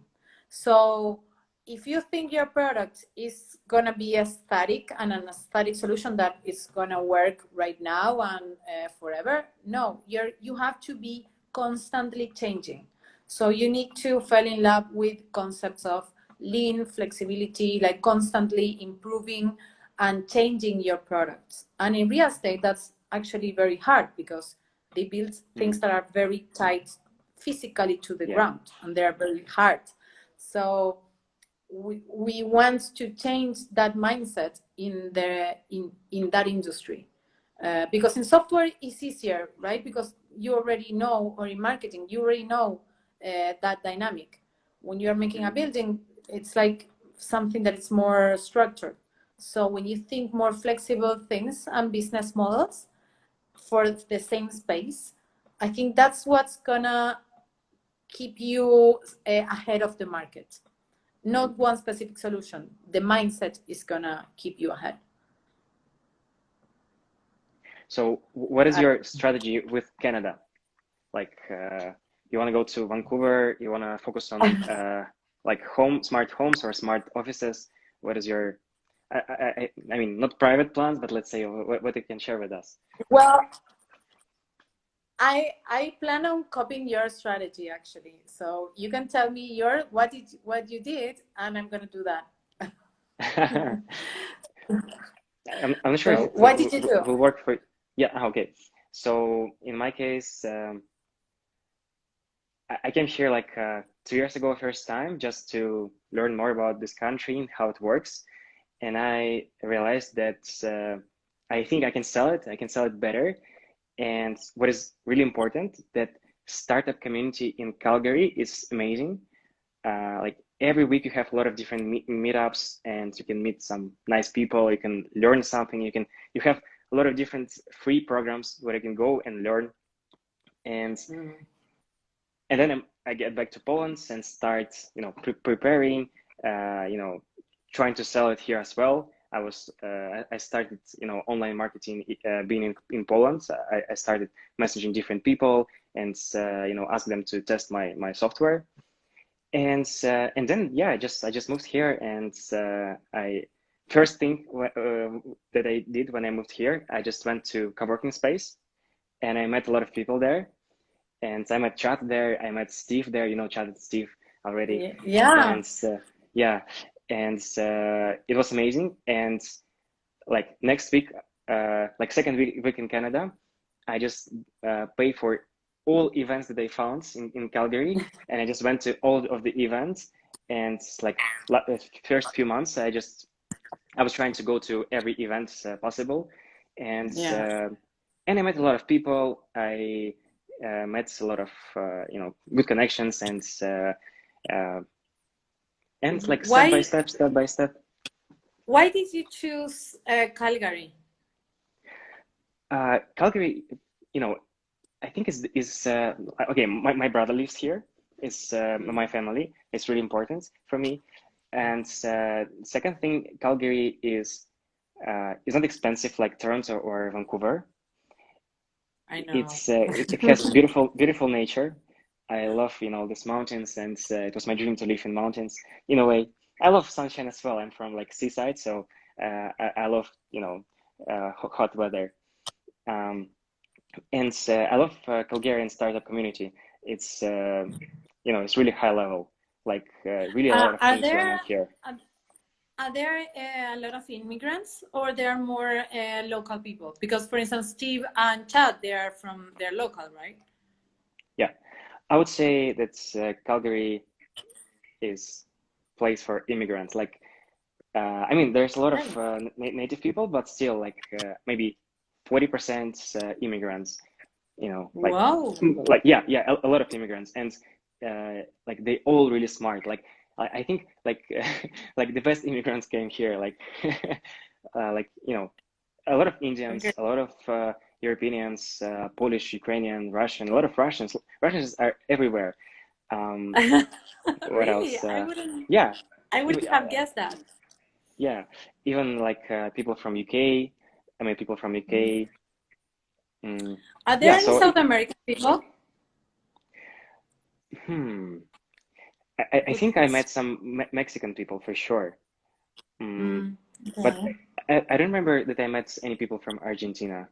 [SPEAKER 2] So if you think your product is going to be a static and an static solution that is going to work right now and forever, no, you have to be constantly changing. So you need to fall in love with concepts of lean, flexibility, like constantly improving and changing your products. And in real estate, that's actually very hard because they build things that are very tight physically to the ground, and they are very hard. So we want to change that mindset in that industry, because in software it's easier, right? Because you already know, or in marketing you already know that dynamic. When you're making a building, it's like something that is more structured. So when you think more flexible things and business models for the same space, I think that's what's gonna keep you ahead of the market. Not one specific solution. The mindset is gonna keep you ahead.
[SPEAKER 1] So what is your strategy with Canada? Like, you want to go to Vancouver? You want to focus on like smart homes or smart offices? What is your, I mean, not private plans, but let's say what you can share with us.
[SPEAKER 2] Well, I plan on copying your strategy actually. So you can tell me what you did, and I'm gonna do that.
[SPEAKER 1] I'm not sure if
[SPEAKER 2] So
[SPEAKER 1] it
[SPEAKER 2] what did you do?
[SPEAKER 1] will work for. Yeah, okay. So in my case, I came here like 2 years ago, first time, just to learn more about this country and how it works. And I realized that I think I can sell it. I can sell it better. And what is really important, that startup community in Calgary is amazing. Like every week you have a lot of different meetups, and you can meet some nice people. You can learn something. You have a lot of different free programs where you can go and learn. And then I get back to Poland and start, preparing, trying to sell it here as well. I started, online marketing, being in Poland. I started messaging different people and, ask them to test my software. And then, yeah, I just moved here, and I first thing that I did when I moved here, I just went to co-working space, and I met a lot of people there. And I met Chad there. I met Steve there. You know Chad and Steve already.
[SPEAKER 2] Yeah.
[SPEAKER 1] And yeah, and it was amazing. And like next week, like second week in Canada, I just pay for all events that I found in Calgary, and I just went to all of the events. And like the first few months, I was trying to go to every event possible, and I met a lot of people. I met a lot of good connections, and like step by step.
[SPEAKER 2] Why did you choose Calgary?
[SPEAKER 1] Calgary, I think is okay. My brother lives here. It's my family. It's really important for me. And second thing, Calgary is not expensive like Toronto or Vancouver.
[SPEAKER 2] I know.
[SPEAKER 1] It has beautiful nature. I love these mountains, and it was my dream to live in mountains. In a way, I love sunshine as well. I'm from like seaside, so I love hot weather. And I love Calgarian startup community. It's it's really high level, like really a lot of things going on here.
[SPEAKER 2] Are there a lot of immigrants, or there are more local people? Because, for instance, Steve and Chad, they're local, right?
[SPEAKER 1] Yeah, I would say that Calgary is place for immigrants. Like, I mean, there's a lot of native people, but still, like maybe 40% immigrants. Like,
[SPEAKER 2] wow.
[SPEAKER 1] Like yeah, a lot of immigrants, and like they all really smart. Like I think like like the best immigrants came here. Like like a lot of Indians,
[SPEAKER 2] Okay.
[SPEAKER 1] a lot of Europeans, Polish, Ukrainian, Russian. A lot of Russians. Russians are everywhere. What
[SPEAKER 2] Really?
[SPEAKER 1] else?
[SPEAKER 2] I wouldn't
[SPEAKER 1] Yeah,
[SPEAKER 2] have guessed that.
[SPEAKER 1] Yeah, even like people from UK. I mean, people from UK. Mm,
[SPEAKER 2] Are there
[SPEAKER 1] yeah,
[SPEAKER 2] any
[SPEAKER 1] so
[SPEAKER 2] South American people?
[SPEAKER 1] hmm, I
[SPEAKER 2] Good
[SPEAKER 1] think I met
[SPEAKER 2] question.
[SPEAKER 1] some Mexican people for sure. Mm,
[SPEAKER 2] Mm,
[SPEAKER 1] but
[SPEAKER 2] okay.
[SPEAKER 1] I don't remember that I met any people from Argentina.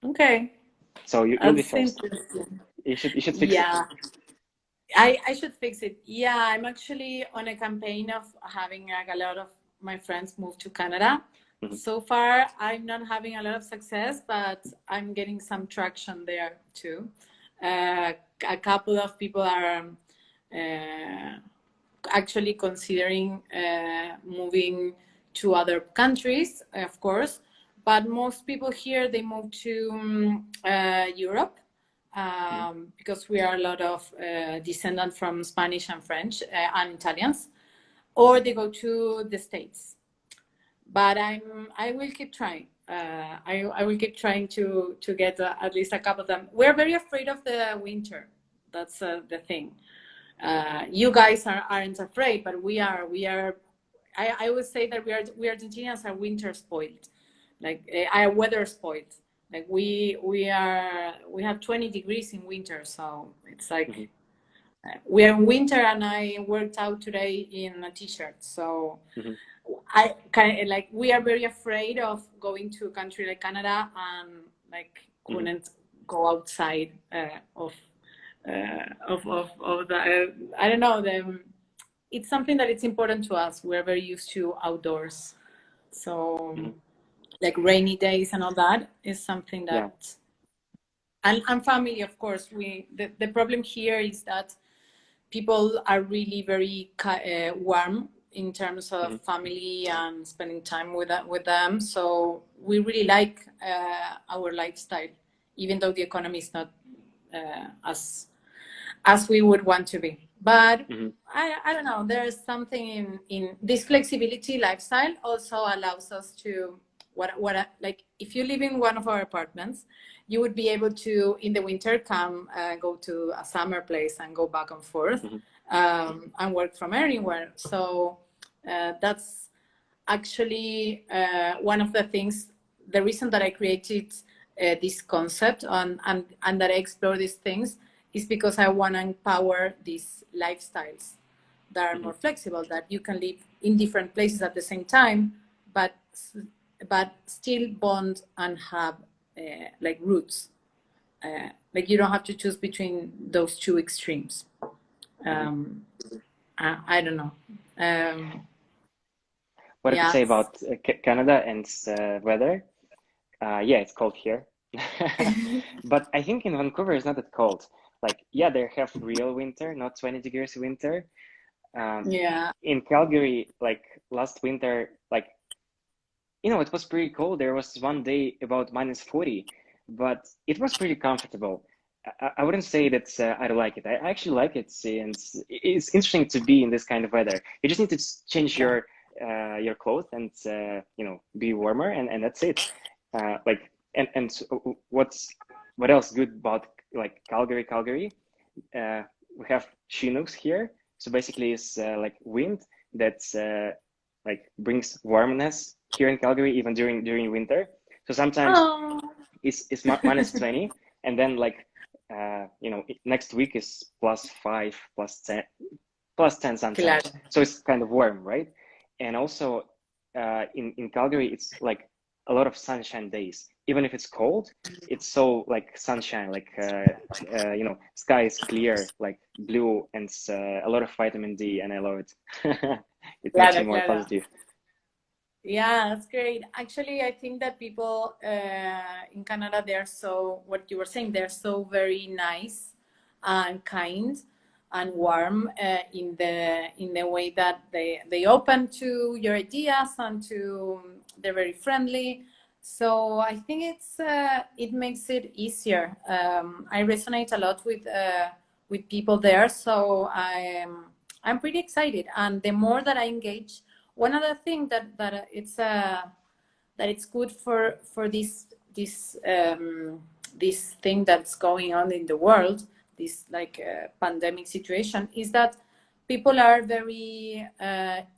[SPEAKER 2] Okay.
[SPEAKER 1] So you'll be
[SPEAKER 2] That's
[SPEAKER 1] first.
[SPEAKER 2] interesting.
[SPEAKER 1] You should fix it.
[SPEAKER 2] Yeah, I should fix it. Yeah, I'm actually on a campaign of having like a lot of my friends move to Canada.
[SPEAKER 1] Hmm.
[SPEAKER 2] So far, I'm not having a lot of success, but I'm getting some traction there too. Uh, a couple of people are uh, actually considering moving to other countries, of course. But most people here they move to Europe
[SPEAKER 1] Hmm.
[SPEAKER 2] because we are a lot of descendants from Spanish and French and Italians,
[SPEAKER 1] Hmm.
[SPEAKER 2] or they go to the States. But I will keep trying. I will keep trying to get at least a couple of them. We're very afraid of the winter. That's the thing. You guys aren't afraid, but we are. We are. I would say that we Argentinians are winter spoiled, like are weather spoiled. Like we have 20 degrees in winter, so it's
[SPEAKER 1] Hmm.
[SPEAKER 2] like we are in winter, and I worked out today in a t-shirt. So
[SPEAKER 1] Hmm.
[SPEAKER 2] I kind of like we are very afraid of going to a country like Canada and like
[SPEAKER 1] Hmm.
[SPEAKER 2] couldn't go outside of the I don't know the it's something that it's important to us. We're very used to outdoors, so
[SPEAKER 1] Hmm.
[SPEAKER 2] like rainy days and all that is something
[SPEAKER 1] Yeah.
[SPEAKER 2] that and family of course the problem here is that people are really very warm in terms of
[SPEAKER 1] Hmm.
[SPEAKER 2] family and spending time with them. So we really like our lifestyle, even though the economy is not as we would want to be. But
[SPEAKER 1] Hmm.
[SPEAKER 2] I don't know. There's something in this flexibility lifestyle also allows us to like if you live in one of our apartments, you would be able to in the winter come go to a summer place and go back and forth
[SPEAKER 1] Hmm.
[SPEAKER 2] and work from anywhere. So that's actually one of the things. The reason that I created this concept and that I explore these things is because I want to empower these lifestyles that are
[SPEAKER 1] Hmm.
[SPEAKER 2] more flexible, that you can live in different places at the same time, but but still bond and have like roots. Like you don't have to choose between those two extremes.
[SPEAKER 1] Hmm.
[SPEAKER 2] Um, I don't know. Um,
[SPEAKER 1] What to
[SPEAKER 2] yeah.
[SPEAKER 1] say about Canada and weather? Yeah, it's cold here. But I think in Vancouver it's not that cold. Like, yeah, they have real winter, not 20 degrees winter. Um,
[SPEAKER 2] Yeah.
[SPEAKER 1] in Calgary, like last winter, like, it was pretty cold. There was one day about minus 40, but it was pretty comfortable. I wouldn't say that I don't like it. I actually like it, and it's interesting to be in this kind of weather. You just need to change
[SPEAKER 2] Yeah.
[SPEAKER 1] your clothes and be warmer, and that's it. Like and what else good about like Calgary? Calgary, we have Chinooks here. So basically, it's like wind that's like brings warmness here in Calgary, even during winter. So sometimes
[SPEAKER 2] Oh,
[SPEAKER 1] it's minus 20, and then like next week is plus 5, plus 10
[SPEAKER 2] claro.
[SPEAKER 1] sometimes. So it's kind of warm, right? And also in Calgary, it's like a lot of sunshine days. Even if it's cold, it's so like sunshine, like sky is clear, like blue, and a lot of vitamin D, and I love it. It makes me
[SPEAKER 2] Claro,
[SPEAKER 1] more
[SPEAKER 2] claro.
[SPEAKER 1] positive.
[SPEAKER 2] Yeah, that's great. Actually, I think that people in Canada, they're so, what you were saying, they're so very nice and kind and warm in the way that they open to your ideas and to they're very friendly. So I think it makes it easier. I resonate a lot with people there, so I'm pretty excited. And the more that I engage, one other thing that it's good for this thing that's going on in the world, this like pandemic situation, is that people are very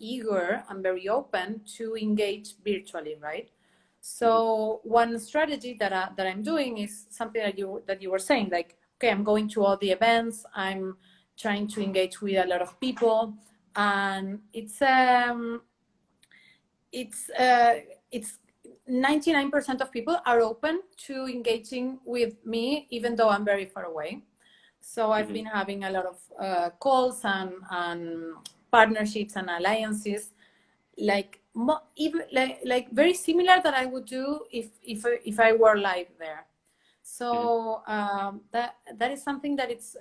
[SPEAKER 2] eager and very open to engage virtually, right? So one strategy that I'm doing is something that you were saying, like, okay, I'm going to all the events, I'm trying to engage with a lot of people, and it's 99% of people are open to engaging with me, even though I'm very far away. So I've been having a lot of calls and partnerships and alliances, like even like very similar that I would do if I were live there. So that is something that it's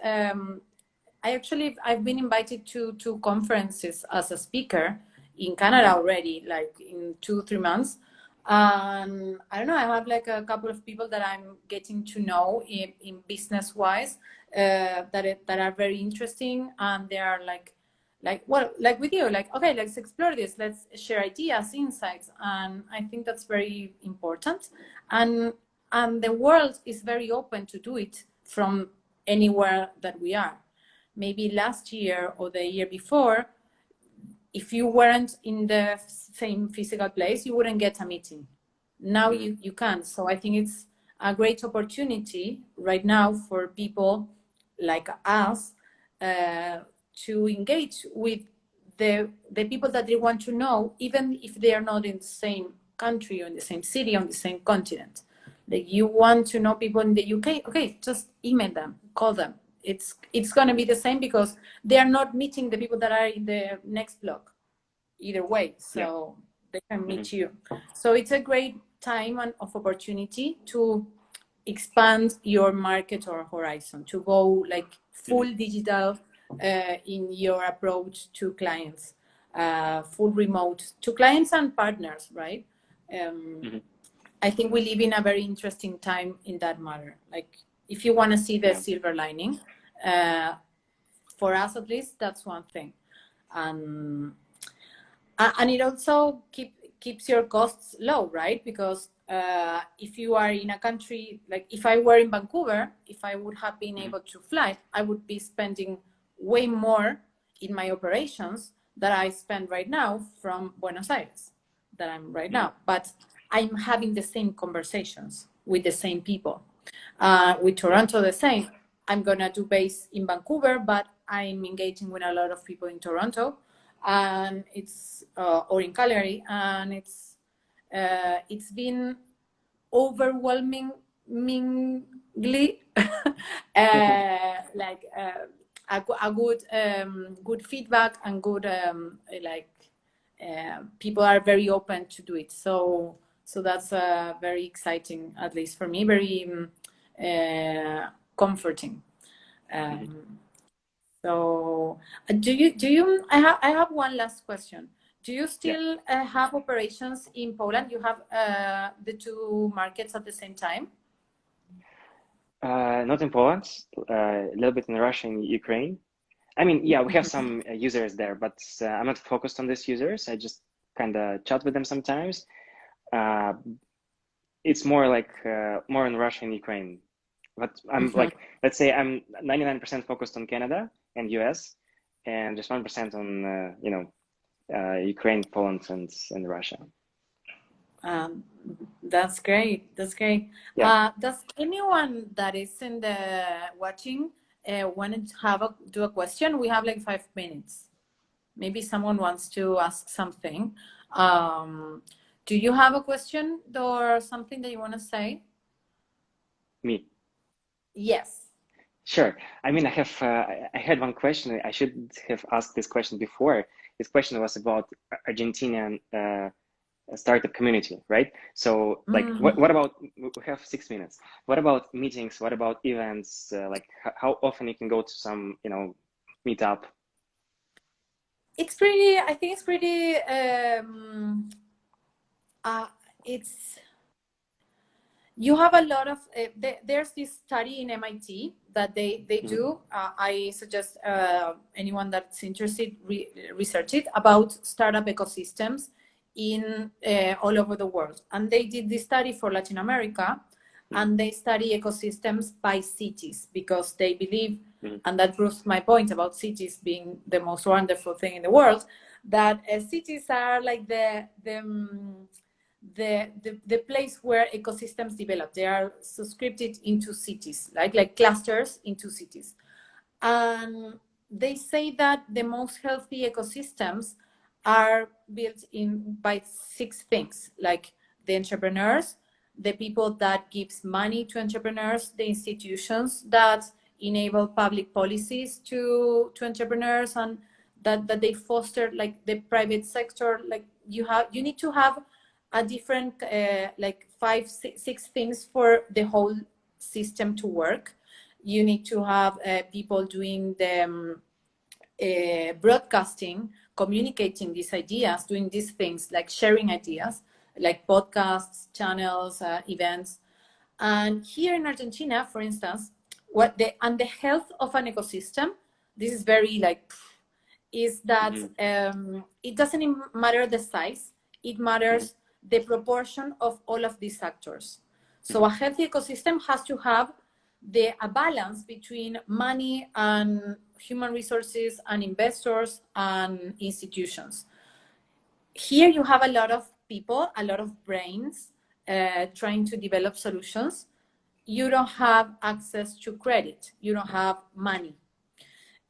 [SPEAKER 2] I've been invited to conferences as a speaker in Canada already, like in 2-3 months. And I don't know, I have like a couple of people that I'm getting to know in business wise that are very interesting, and they are like well, like with you, like, okay, let's explore this, let's share ideas, insights, and I think that's very important. And the world is very open to do it from anywhere that we are. Maybe last year or the year before, if you weren't in the same physical place, you wouldn't get a meeting. Now you can. So I think it's a great opportunity right now for people like us to engage with the people that they want to know, even if they are not in the same country or in the same city, on the same continent. Like, you want to know people in the UK, okay, just email them, call them. It's going to be the same, because they are not meeting the people that are in the next block either way, so they can meet you. So it's a great time of opportunity to expand your market or horizon, to go like full digital in your approach to clients, full remote to clients and partners, right? I think we live in a very interesting time in that matter. Like, if you want to see the silver lining, for us at least, that's one thing. And it also keeps your costs low, right? Because if you are in a country, like if I were in Vancouver, if I would have been able to fly, I would be spending way more in my operations that I spend right now from Buenos Aires, that I'm right now. But I'm having the same conversations with the same people. With Toronto, the same. I'm gonna do base in Vancouver, but I'm engaging with a lot of people in Toronto, and it's or in Calgary, and it's been overwhelmingly like a good feedback and good people are very open to do it. So that's very exciting, at least for me, very comforting. So do you I have one last question. Do you still have operations in Poland? You have the two markets at the same time?
[SPEAKER 1] Not in Poland, a little bit in Russia and Ukraine. I mean, yeah, we have some users there, but I'm not focused on these users. I just kind of chat with them sometimes. It's more like more in Russia and Ukraine. But I'm like, let's say I'm 99% focused on Canada and US, and just 1% on Ukraine, Poland, and Russia.
[SPEAKER 2] That's great. That's great.
[SPEAKER 1] Yeah.
[SPEAKER 2] Does anyone that is in the watching want to do a question? We have like 5 minutes. Maybe someone wants to ask something. Do you have a question or something that you want to say?
[SPEAKER 1] Me.
[SPEAKER 2] Yes.
[SPEAKER 1] Sure. I mean, I had one question. I should have asked this question before. This question was about Argentinian startup community, right? So like, what about, we have 6 minutes. What about meetings? What about events? Like how often you can go to some, meetup?
[SPEAKER 2] It's pretty, I think it's pretty, you have a lot of, there's this study in MIT that they do. I suggest anyone that's interested research it, about startup ecosystems in all over the world. And they did this study for Latin America, and they study ecosystems by cities, because they believe And that proves my point about cities being the most wonderful thing in the world, that cities are like the place where ecosystems develop. They are subscribed into cities, like clusters into cities. And they say that the most healthy ecosystems are built in by 6 things, like the entrepreneurs, the people that gives money to entrepreneurs, the institutions that enable public policies to entrepreneurs, and that they foster like the private sector. Like you need to have a different like 5, 6 things for the whole system to work. You need to have people doing the broadcasting, communicating these ideas, doing these things like sharing ideas, like podcasts, channels, events. And here in Argentina, for instance, the health of an ecosystem, this is very like, is that it doesn't matter the size, it matters the proportion of all of these actors. So a healthy ecosystem has to have a balance between money and human resources and investors and institutions. Here you have a lot of people, a lot of brains trying to develop solutions. You don't have access to credit, you don't have money,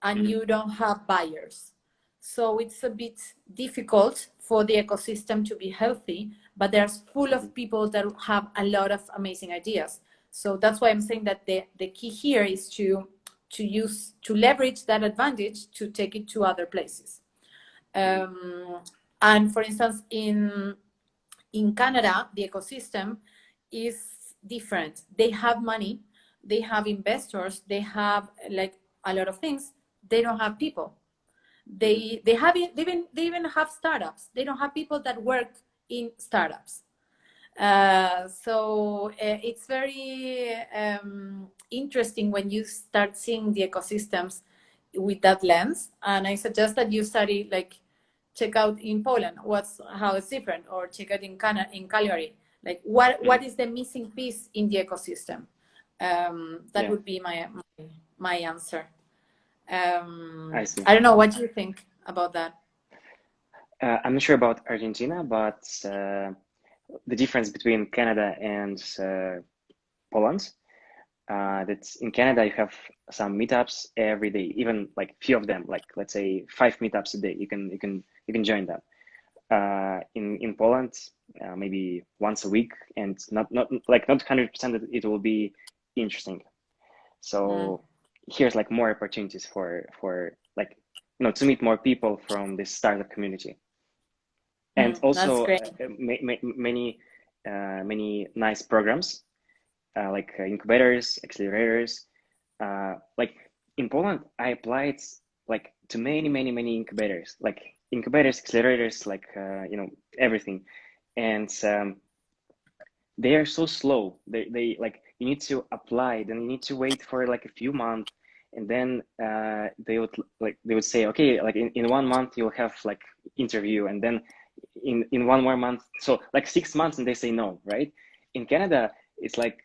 [SPEAKER 2] and you don't have buyers. So it's a bit difficult for the ecosystem to be healthy, but there's full of people that have a lot of amazing ideas. So that's why I'm saying that the key here is to leverage that advantage to take it to other places. And for instance, in Canada, the ecosystem is different. They have money, they have investors, they have like a lot of things. They don't have people. They even have startups. They don't have people that work in startups. So it's very interesting when you start seeing the ecosystems with that lens. And I suggest that you study, like, check out in Poland how it's different, or check out in Calgary, like what is the missing piece in the ecosystem. That would be my answer.
[SPEAKER 1] I see.
[SPEAKER 2] I don't know, what do you think about that?
[SPEAKER 1] I'm not sure about Argentina, but the difference between Canada and Poland, that in Canada you have some meetups every day, even like few of them, like let's say 5 meetups a day. You can join them. In Poland, maybe once a week, and not 100% that it will be interesting. So here's like more opportunities for like, you know, to meet more people from this startup community. And also many nice programs like incubators, accelerators. Like in Poland, I applied like to many incubators, like incubators, accelerators, like you know, everything. And they are so slow. They like, you need to apply, then you need to wait for like a few months, and then they would say, okay, like in 1 month you'll have like interview, and then in 1 more month, so like 6 months, and they say no, right? In Canada, it's like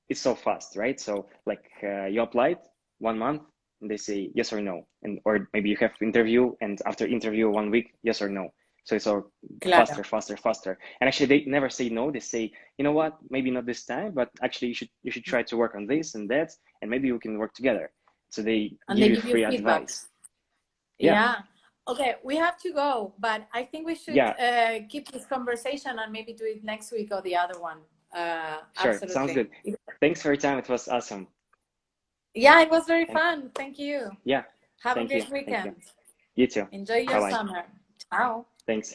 [SPEAKER 1] it's so fast, right? So like you applied 1 month, and they say yes or no, and or maybe you have interview, and after interview 1 week, yes or no. So it's all faster. And actually, they never say no. They say, you know what, maybe not this time, but actually you should try to work on this and that, and maybe we can work together. So they give you free advice.
[SPEAKER 2] Yeah. Okay, we have to go, but I think we should keep this conversation and maybe do it next week or the other one.
[SPEAKER 1] Sure,
[SPEAKER 2] absolutely.
[SPEAKER 1] Sounds good. Thanks for your time. It was awesome.
[SPEAKER 2] Yeah, it was very fun. Thank you.
[SPEAKER 1] Yeah.
[SPEAKER 2] Have a great weekend.
[SPEAKER 1] You too.
[SPEAKER 2] Enjoy your summer. Ciao.
[SPEAKER 1] Thanks.